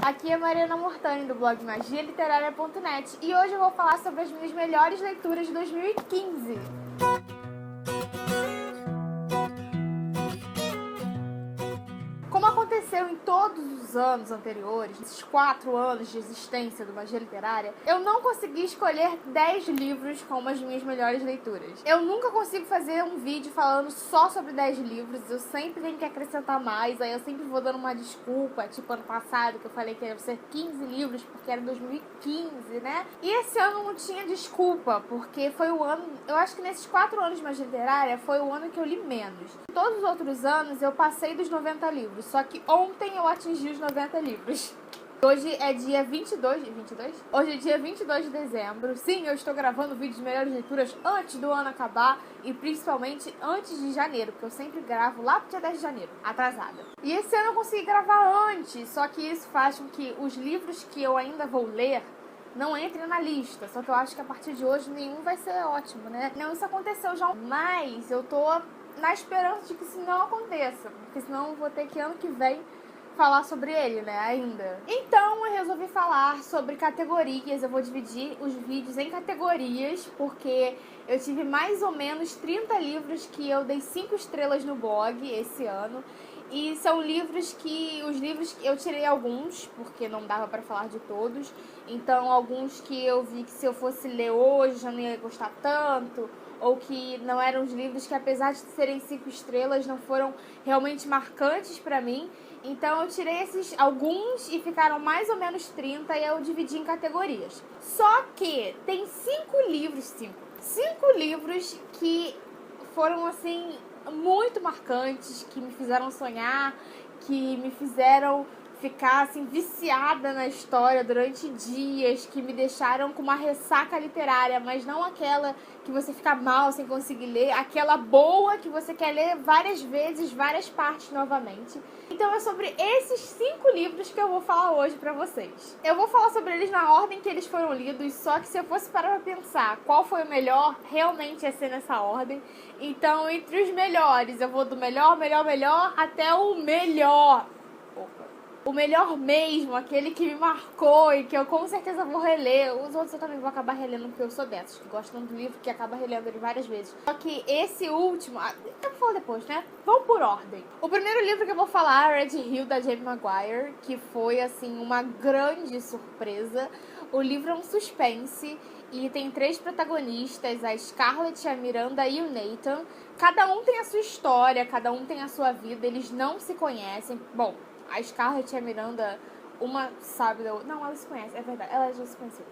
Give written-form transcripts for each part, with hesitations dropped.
Aqui é Mariana Mortani, do blog magialiterária.net, e hoje eu vou falar sobre as minhas melhores leituras de 2015. Como aconteceu em todos os anos anteriores, esses 4 anos de existência do Magia Literária, eu não consegui escolher 10 livros como as minhas melhores leituras. Eu nunca consigo fazer um vídeo falando só sobre 10 livros, eu sempre tenho que acrescentar mais, aí eu sempre vou dando uma desculpa, tipo ano passado que eu falei que ia ser 15 livros porque era 2015, né? E esse ano não tinha desculpa, porque foi o ano, eu acho que nesses 4 anos de Magia Literária foi o ano que eu li menos. Todos os outros anos eu passei dos 90 livros, só que ontem eu atingi os 90 livros. Hoje é dia 22? Hoje é dia 22 de dezembro. Sim, eu estou gravando vídeos de melhores leituras antes do ano acabar e principalmente antes de janeiro, porque eu sempre gravo lá pro dia 10 de janeiro, atrasada. E esse ano eu consegui gravar antes, só que isso faz com que os livros que eu ainda vou ler não entrem na lista. Só que eu acho que a partir de hoje nenhum vai ser ótimo, né? Não, isso aconteceu já, mas eu tô na esperança de que isso não aconteça, porque senão eu vou ter que ano que vem falar sobre ele, né, ainda. Então eu resolvi falar sobre categorias. Eu vou dividir os vídeos em categorias, porque eu tive mais ou menos 30 livros que eu dei 5 estrelas no blog esse ano. E são livros que eu tirei alguns, porque não dava pra falar de todos. Então alguns que eu vi que se eu fosse ler hoje já não ia gostar tanto, ou que não eram os livros que, apesar de serem 5 estrelas, não foram realmente marcantes pra mim. Então eu tirei esses alguns e ficaram mais ou menos 30 e eu dividi em categorias. Só que tem 5 livros que foram assim muito marcantes, que me fizeram sonhar, que me fizeram ficar assim viciada na história durante dias, que me deixaram com uma ressaca literária, mas não aquela que você fica mal sem conseguir ler, aquela boa que você quer ler várias vezes, várias partes novamente. Então é sobre esses 5 livros que eu vou falar hoje pra vocês. Eu vou falar sobre eles na ordem que eles foram lidos, só que se eu fosse parar pra pensar qual foi o melhor, realmente ia ser nessa ordem. Então, entre os melhores, eu vou do melhor, até o melhor. O melhor mesmo, aquele que me marcou e que eu com certeza vou reler. Os outros eu também vou acabar relendo, porque eu sou dessas, que gostam do livro, que acaba relendo ele várias vezes. Só que esse último, eu vou falar depois, né? Vamos por ordem. O primeiro livro que eu vou falar é Red Hill, da Jamie Maguire, que foi, assim, uma grande surpresa. O livro é um suspense e tem 3 protagonistas, a Scarlett, a Miranda e o Nathan. Cada um tem a sua história, cada um tem a sua vida, eles não se conhecem. Bom, a Scarlett e a Miranda, uma sabe da outra. Não, elas se conhecem, é verdade, elas já se conheciam.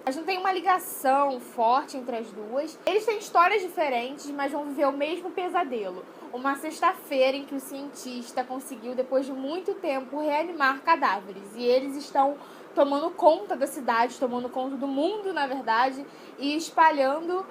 A gente tem uma ligação forte entre as duas. Eles têm histórias diferentes, mas vão viver o mesmo pesadelo. Uma sexta-feira em que o cientista conseguiu, depois de muito tempo, reanimar cadáveres. E eles estão tomando conta da cidade, tomando conta do mundo, na verdade, e espalhando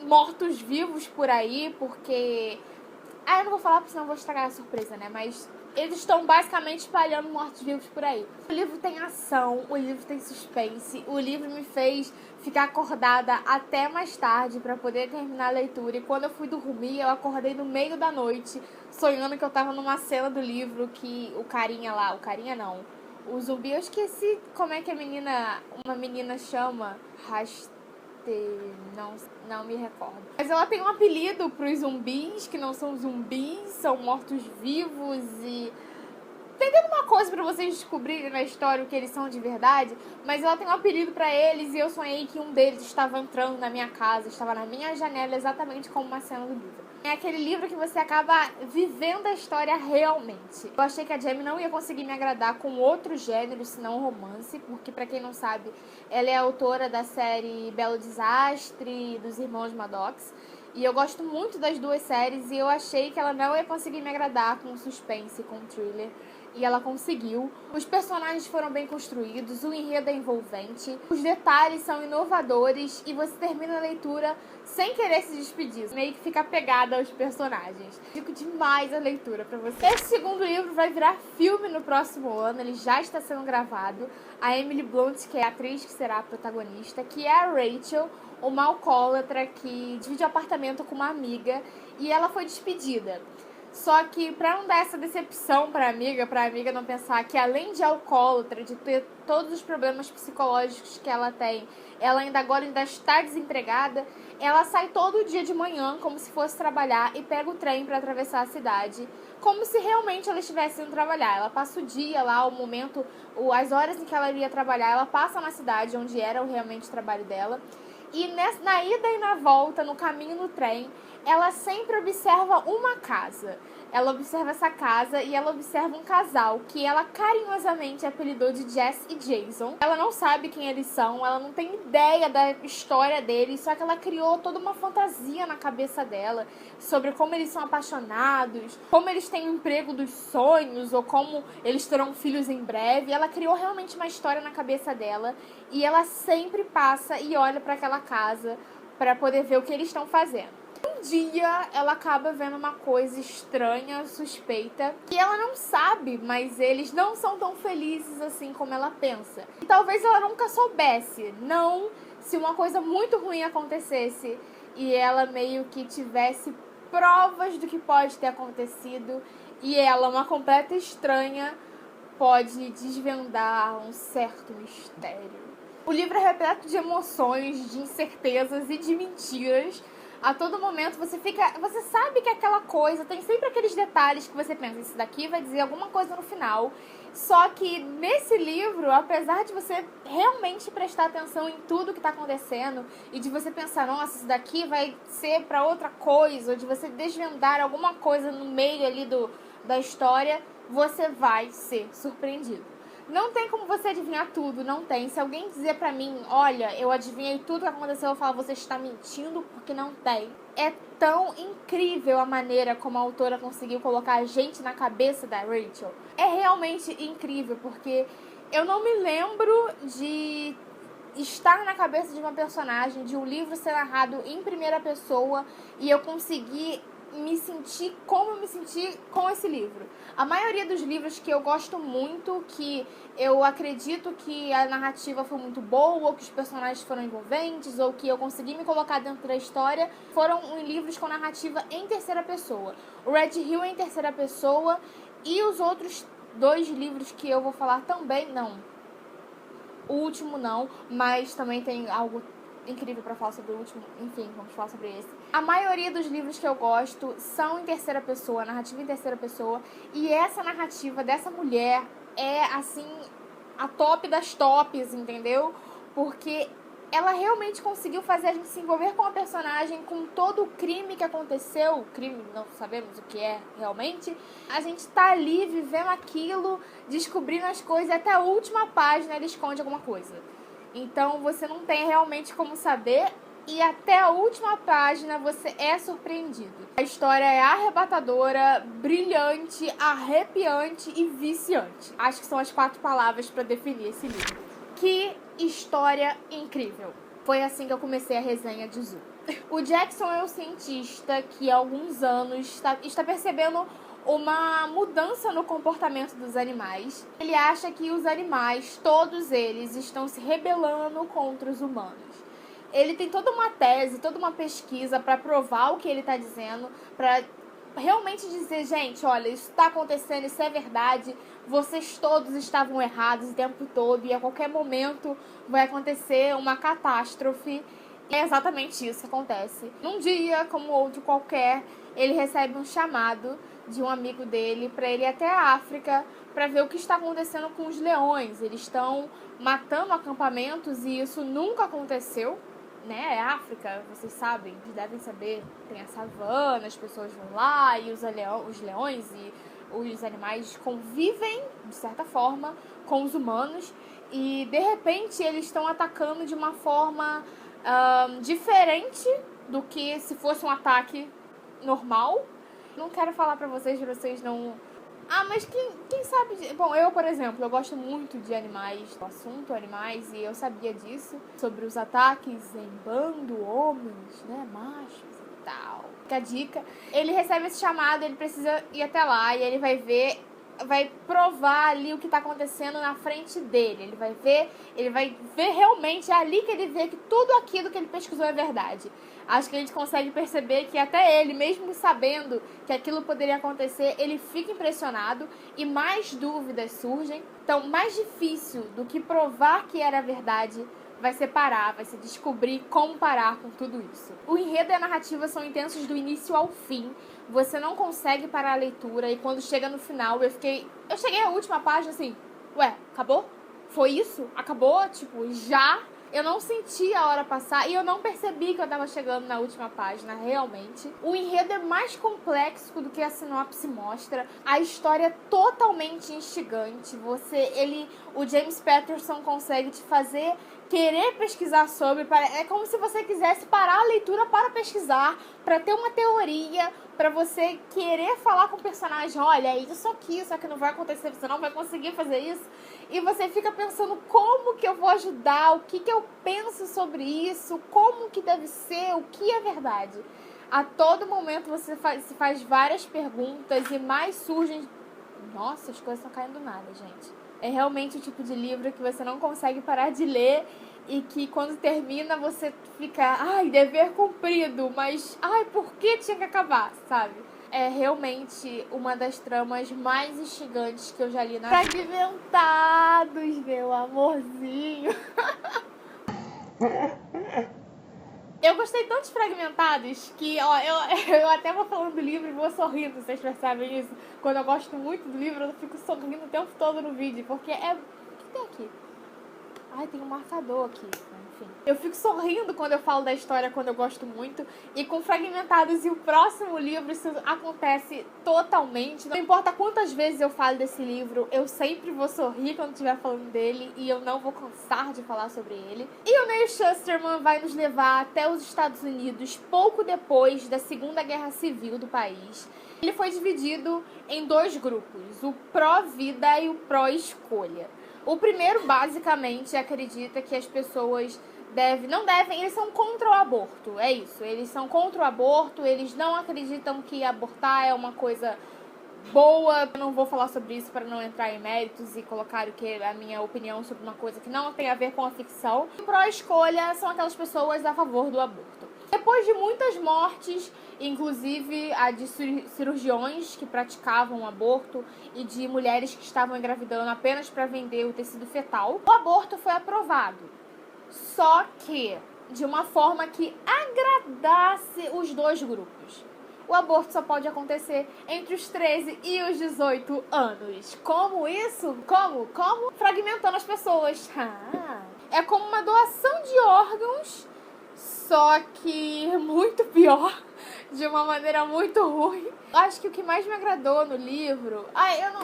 mortos-vivos por aí, porque... eu não vou falar porque senão eu vou estragar a surpresa, né? Mas eles estão basicamente espalhando mortos-vivos por aí. O livro tem ação, o livro tem suspense, o livro me fez ficar acordada até mais tarde pra poder terminar a leitura. E quando eu fui dormir, eu acordei no meio da noite, sonhando que eu tava numa cena do livro que o carinha não, o zumbi, eu esqueci como é que uma menina chama, não me recordo. Mas ela tem um apelido pros zumbis, que não são zumbis, são mortos-vivos e... Tem uma coisa pra vocês descobrirem na história o que eles são de verdade, mas ela tem um apelido pra eles e eu sonhei que um deles estava entrando na minha casa, estava na minha janela, exatamente como uma cena do livro. É aquele livro que você acaba vivendo a história realmente. Eu achei que a Jamie não ia conseguir me agradar com outro gênero, senão romance, porque pra quem não sabe, ela é autora da série Belo Desastre, dos Irmãos Maddox. E eu gosto muito das duas séries e eu achei que ela não ia conseguir me agradar com suspense, com thriller. E ela conseguiu. Os personagens foram bem construídos, o enredo é envolvente, os detalhes são inovadores e você termina a leitura sem querer se despedir. Meio que fica apegada aos personagens. Fico demais a leitura pra você. Esse segundo livro vai virar filme no próximo ano, ele já está sendo gravado. A Emily Blunt, que é a atriz que será a protagonista, que é a Rachel, uma alcoólatra que divide o apartamento com uma amiga e ela foi despedida. Só que pra não dar essa decepção pra amiga não pensar que além de alcoólatra, de ter todos os problemas psicológicos que ela tem, ela ainda está desempregada, ela sai todo dia de manhã como se fosse trabalhar e pega o trem pra atravessar a cidade, como se realmente ela estivesse indo trabalhar. Ela passa o dia lá, o momento, as horas em que ela iria trabalhar, ela passa na cidade onde era realmente o trabalho dela. E na ida e na volta, no caminho no trem, ela sempre observa uma casa. Ela observa essa casa e ela observa um casal que ela carinhosamente apelidou de Jess e Jason. Ela não sabe quem eles são, ela não tem ideia da história deles, só que ela criou toda uma fantasia na cabeça dela sobre como eles são apaixonados, como eles têm o emprego dos sonhos ou como eles terão filhos em breve. Ela criou realmente uma história na cabeça dela e ela sempre passa e olha para aquela casa para poder ver o que eles estão fazendo. Um dia ela acaba vendo uma coisa estranha, suspeita, que ela não sabe, mas eles não são tão felizes assim como ela pensa. E talvez ela nunca soubesse, não se uma coisa muito ruim acontecesse e ela meio que tivesse provas do que pode ter acontecido e ela, uma completa estranha, pode desvendar um certo mistério. O livro é repleto de emoções, de incertezas e de mentiras. A todo momento você sabe que aquela coisa, tem sempre aqueles detalhes que você pensa, isso daqui vai dizer alguma coisa no final. Só que nesse livro, apesar de você realmente prestar atenção em tudo que está acontecendo e de você pensar, nossa, isso daqui vai ser para outra coisa, ou de você desvendar alguma coisa no meio ali da história, você vai ser surpreendido. Não tem como você adivinhar tudo, não tem. Se alguém dizer pra mim, olha, eu adivinhei tudo que aconteceu, eu falo, você está mentindo, porque não tem. É tão incrível a maneira como a autora conseguiu colocar a gente na cabeça da Rachel. É realmente incrível, porque eu não me lembro de estar na cabeça de uma personagem, de um livro ser narrado em primeira pessoa e eu conseguir me sentir como eu me senti com esse livro. A maioria dos livros que eu gosto muito, que eu acredito que a narrativa foi muito boa, ou que os personagens foram envolventes, ou que eu consegui me colocar dentro da história, foram em livros com narrativa em terceira pessoa. O Red Hill é em terceira pessoa e os outros 2 livros que eu vou falar também, não. O último não, mas também tem algo incrível pra falar sobre o último. Enfim, vamos falar sobre esse. A maioria dos livros que eu gosto são em terceira pessoa, narrativa em terceira pessoa. E essa narrativa dessa mulher é, assim, a top das tops, entendeu? Porque ela realmente conseguiu fazer a gente se envolver com a personagem, com todo o crime que aconteceu. O crime, não sabemos o que é realmente. A gente tá ali vivendo aquilo, descobrindo as coisas, e até a última página ele esconde alguma coisa. Então você não tem realmente como saber e até a última página você é surpreendido. A história é arrebatadora, brilhante, arrepiante e viciante. Acho que são as 4 palavras para definir esse livro. Que história incrível. Foi assim que eu comecei a resenha de Zoo. O Jackson é um cientista que há alguns anos está percebendo uma mudança no comportamento dos animais. Ele acha que os animais, todos eles, estão se rebelando contra os humanos. Ele tem toda uma tese, toda uma pesquisa para provar o que ele está dizendo, para realmente dizer, gente, olha, isso está acontecendo, isso é verdade, vocês todos estavam errados o tempo todo e a qualquer momento vai acontecer uma catástrofe. É exatamente isso que acontece. Num dia, como outro qualquer, ele recebe um chamado de um amigo dele para ele ir até a África para ver o que está acontecendo com os leões. Eles estão matando acampamentos e isso nunca aconteceu, né? É África, vocês sabem, vocês devem saber, tem a savana, as pessoas vão lá e os leões e os animais convivem, de certa forma, com os humanos e, de repente, eles estão atacando de uma forma diferente do que se fosse um ataque normal. Não quero falar pra vocês não... Ah, mas quem sabe... Bom, eu, por exemplo, eu gosto muito de animais, do assunto animais, e eu sabia disso, sobre os ataques em bando, homens, né, machos e tal. Fica a dica. Ele recebe esse chamado, ele precisa ir até lá, e ele vai ver vai provar ali o que tá acontecendo na frente dele. Ele vai ver realmente, é ali que ele vê que tudo aquilo que ele pesquisou é verdade. Acho que a gente consegue perceber que até ele, mesmo sabendo que aquilo poderia acontecer, ele fica impressionado e mais dúvidas surgem. Então, mais difícil do que provar que era verdade vai ser parar, vai ser descobrir como parar com tudo isso. O enredo e a narrativa são intensos do início ao fim. Você não consegue parar a leitura e quando chega no final, eu cheguei à última página assim, ué, acabou? Foi isso? Acabou? Tipo, já? Eu não senti a hora passar e eu não percebi que eu tava chegando na última página, realmente. O enredo é mais complexo do que a sinopse mostra. A história é totalmente instigante. O James Patterson consegue te fazer querer pesquisar sobre. É como se você quisesse parar a leitura para pesquisar, para ter uma teoria, para você querer falar com o personagem, olha, isso aqui não vai acontecer, você não vai conseguir fazer isso. E você fica pensando como que eu vou ajudar, o que eu penso sobre isso, como que deve ser, o que é verdade. A todo momento você se faz várias perguntas e mais surgem... Nossa, as coisas estão caindo do nada, gente. É realmente o tipo de livro que você não consegue parar de ler e que quando termina você fica, ai, dever cumprido, mas, ai, por que tinha que acabar, sabe? É realmente uma das tramas mais instigantes que eu já li na vida. Fragmentados, meu amorzinho. Eu gostei tanto de Fragmentados que, ó, eu até vou falando do livro e vou sorrindo, vocês percebem isso? Quando eu gosto muito do livro, eu fico sorrindo o tempo todo no vídeo, porque é... O que tem aqui? Ai, tem um marcador aqui. Enfim. Eu fico sorrindo quando eu falo da história, quando eu gosto muito. E com Fragmentados e o próximo livro, isso acontece totalmente. Não importa quantas vezes eu falo desse livro, eu sempre vou sorrir quando estiver falando dele. E eu não vou cansar de falar sobre ele. E o Neil Shusterman vai nos levar até os Estados Unidos pouco depois da Segunda Guerra Civil do país. Ele foi dividido em dois grupos, o pró-vida e o pró-escolha. O primeiro, basicamente, acredita que as pessoas eles são contra o aborto, é isso. Eles são contra o aborto, eles não acreditam que abortar é uma coisa boa. Eu não vou falar sobre isso para não entrar em méritos e colocar a minha opinião sobre uma coisa que não tem a ver com a ficção. O pró-escolha são aquelas pessoas a favor do aborto. Depois de muitas mortes, inclusive a de cirurgiões que praticavam o aborto e de mulheres que estavam engravidando apenas para vender o tecido fetal, o aborto foi aprovado. Só que de uma forma que agradasse os dois grupos. O aborto só pode acontecer entre os 13 e os 18 anos. Como isso? Como? Fragmentando as pessoas. É como uma doação de órgãos, só que muito pior, de uma maneira muito ruim. Acho que o que mais me agradou no livro...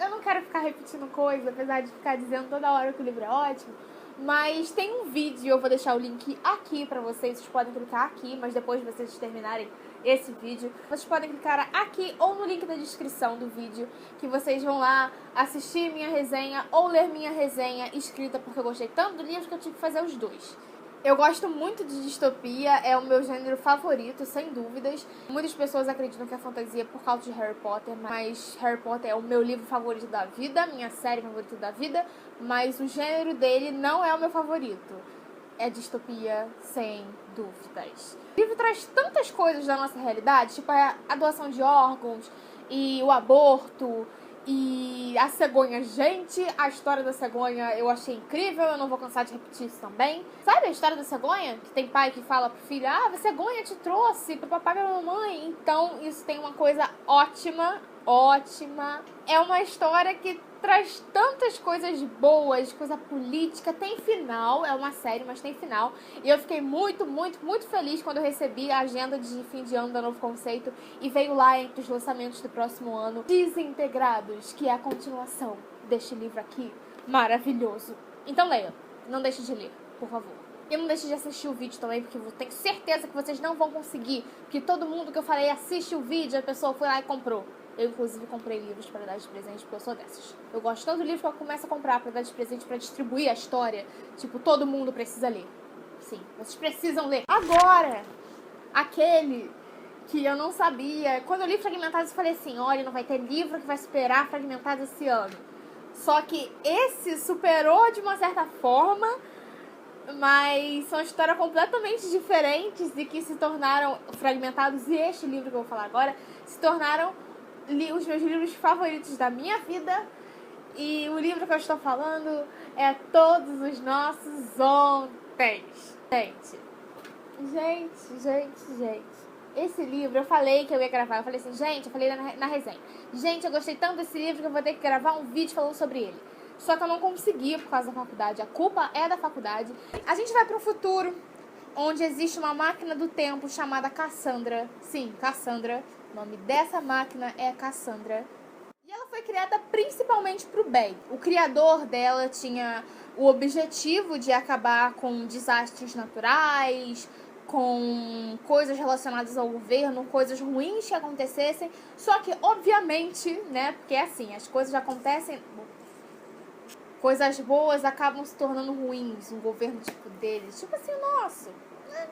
eu não quero ficar repetindo coisa, apesar de ficar dizendo toda hora que o livro é ótimo, mas tem um vídeo, eu vou deixar o link aqui pra vocês podem clicar aqui, mas depois de vocês terminarem esse vídeo, vocês podem clicar aqui ou no link da descrição do vídeo, que vocês vão lá assistir minha resenha ou ler minha resenha escrita, porque eu gostei tanto do livro que eu tive que fazer os dois. Eu gosto muito de distopia, é o meu gênero favorito, sem dúvidas. Muitas pessoas acreditam que é fantasia por causa de Harry Potter, mas Harry Potter é o meu livro favorito da vida, minha série favorita da vida, mas o gênero dele não é o meu favorito. É distopia, sem dúvidas. O livro traz tantas coisas da nossa realidade, tipo a doação de órgãos e o aborto e a cegonha. Gente, a história da cegonha eu achei incrível, eu não vou cansar de repetir isso também. Sabe a história da cegonha? Que tem pai que fala pro filho, a cegonha te trouxe pro papai e pra mamãe. Então isso tem uma coisa ótima. É uma história que traz tantas coisas boas, coisa política, tem final, é uma série, mas tem final. E eu fiquei muito, muito, muito feliz quando eu recebi a agenda de fim de ano da Novo Conceito e veio lá entre os lançamentos do próximo ano, Desintegrados, que é a continuação deste livro aqui, maravilhoso. Então leia, não deixe de ler, por favor. E não deixe de assistir o vídeo também, porque eu tenho certeza que vocês não vão conseguir, porque todo mundo que eu falei assiste o vídeo, a pessoa foi lá e comprou. Eu, inclusive, comprei livros para dar de presente, porque eu sou dessas. Eu gosto tanto de livros que eu começo a comprar para dar de presente, para distribuir a história. Tipo, todo mundo precisa ler. Sim, vocês precisam ler. Agora, aquele que eu não sabia. Quando eu li Fragmentados, eu falei assim, olha, não vai ter livro que vai superar Fragmentados esse ano. Só que esse superou de uma certa forma, mas são histórias completamente diferentes e que se tornaram Fragmentados, e este livro que eu vou falar agora se tornaram os meus livros favoritos da minha vida. E o livro que eu estou falando é Todos os Nossos Ontens. Gente. Esse livro, eu falei que eu ia gravar. Eu falei assim, gente, eu falei na resenha. Gente, eu gostei tanto desse livro que eu vou ter que gravar um vídeo falando sobre ele. Só que eu não consegui por causa da faculdade. A culpa é da faculdade. A gente vai para um futuro onde existe uma máquina do tempo chamada Cassandra. Sim, Cassandra. O nome dessa máquina é Cassandra. E ela foi criada principalmente para o bem. O criador dela tinha o objetivo de acabar com desastres naturais, com coisas relacionadas ao governo, coisas ruins que acontecessem. Só que, obviamente, né, porque é assim, as coisas acontecem, coisas boas acabam se tornando ruins, um governo tipo deles, tipo assim, o nosso, né?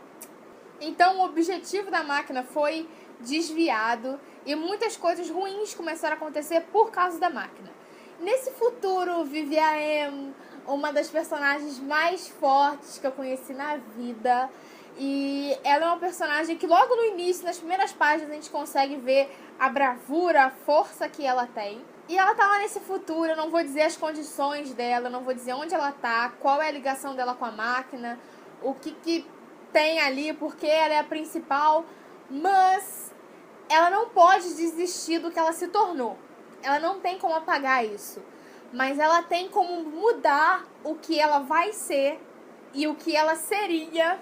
Então, o objetivo da máquina foi desviado e muitas coisas ruins começaram a acontecer por causa da máquina. Nesse futuro, vive a Em, uma das personagens mais fortes que eu conheci na vida. E ela é uma personagem que logo no início, nas primeiras páginas, a gente consegue ver a bravura, a força que ela tem. E ela tá lá nesse futuro, eu não vou dizer as condições dela, não vou dizer onde ela tá, qual é a ligação dela com a máquina, o que tem ali, porque ela é a principal, mas ela não pode desistir do que ela se tornou. Ela não tem como apagar isso, mas ela tem como mudar o que ela vai ser e o que ela seria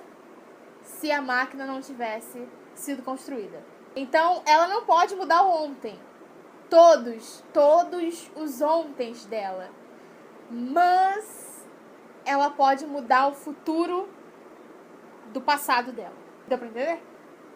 se a máquina não tivesse sido construída. Então, ela não pode mudar o ontem. Todos os ontens dela. Mas ela pode mudar o futuro do passado dela. Deu pra entender?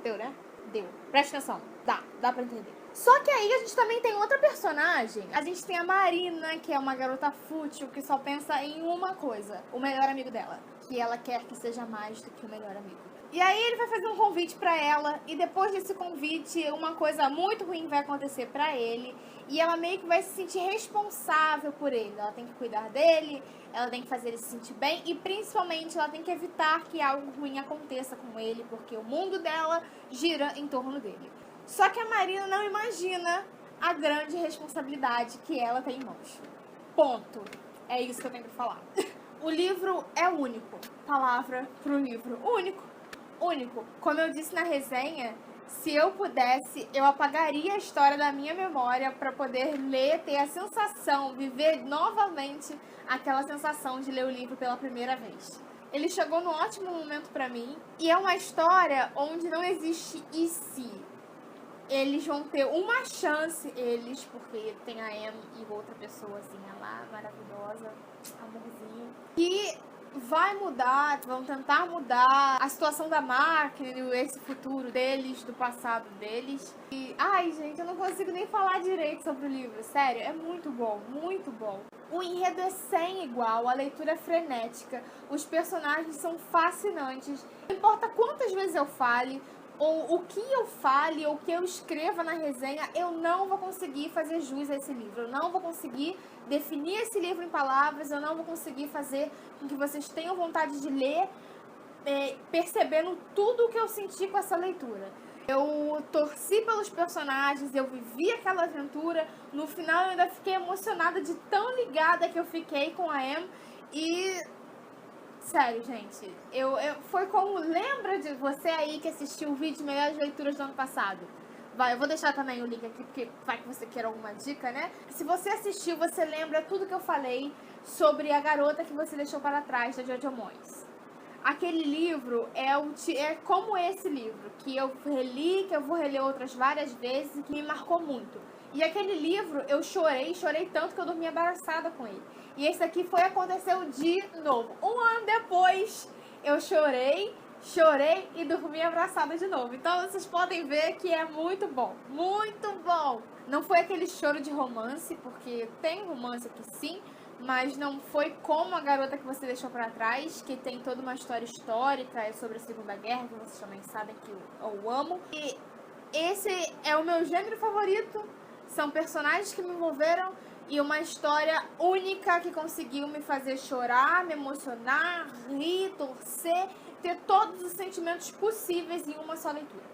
Deu, né? Deu. Presta atenção. Dá pra entender. Só que aí a gente também tem outra personagem. A gente tem a Marina, que é uma garota fútil que só pensa em uma coisa: o melhor amigo dela. Que ela quer que seja mais do que o melhor amigo. E aí ele vai fazer um convite pra ela, e depois desse convite, uma coisa muito ruim vai acontecer pra ele, e ela meio que vai se sentir responsável por ele. Ela tem que cuidar dele, ela tem que fazer ele se sentir bem, e principalmente ela tem que evitar que algo ruim aconteça com ele, porque o mundo dela gira em torno dele. Só que a Marina não imagina a grande responsabilidade que ela tem em mãos. Ponto. É isso que eu tenho pra falar. O livro é único. Palavra pro livro. Único. Como eu disse na resenha, se eu pudesse, eu apagaria a história da minha memória para poder ler, ter a sensação, viver novamente aquela sensação de ler o livro pela primeira vez. Ele chegou num ótimo momento para mim e é uma história onde não existe e se. Eles vão ter uma chance, porque tem a Em e outra pessoazinha lá, maravilhosa, amorzinho, que vai mudar, vão tentar mudar a situação da máquina, esse futuro deles, do passado deles. E, ai, gente, eu não consigo nem falar direito sobre o livro, sério, é muito bom, muito bom. O enredo é sem igual, a leitura é frenética, os personagens são fascinantes. Não importa quantas vezes eu fale, ou o que eu fale, ou o que eu escreva na resenha, eu não vou conseguir fazer jus a esse livro. Eu não vou conseguir definir esse livro em palavras, eu não vou conseguir fazer com que vocês tenham vontade de ler, percebendo tudo o que eu senti com essa leitura. Eu torci pelos personagens, eu vivi aquela aventura. No final eu ainda fiquei emocionada de tão ligada que eu fiquei com a Em. E sério, gente, foi como, lembra de você aí que assistiu o vídeo de melhores leituras do ano passado? Eu vou deixar também o link aqui, porque vai que você queira alguma dica, né? Se você assistiu, você lembra tudo que eu falei sobre a garota que você deixou para trás, da Jojo Moyes. Aquele livro é como esse livro, que eu reli, que eu vou reler outras várias vezes e que me marcou muito. E aquele livro, eu chorei tanto que eu dormi abraçada com ele. E esse aqui aconteceu de novo. Um ano depois, eu chorei e dormi abraçada de novo. Então, vocês podem ver que é muito bom. Muito bom! Não foi aquele choro de romance, porque tem romance aqui sim, mas não foi como A Garota que Você Deixou Pra Trás, que tem toda uma história histórica sobre a Segunda Guerra, que vocês também sabem que eu amo. E esse é o meu gênero favorito. São personagens que me envolveram e uma história única que conseguiu me fazer chorar, me emocionar, rir, torcer, ter todos os sentimentos possíveis em uma só leitura.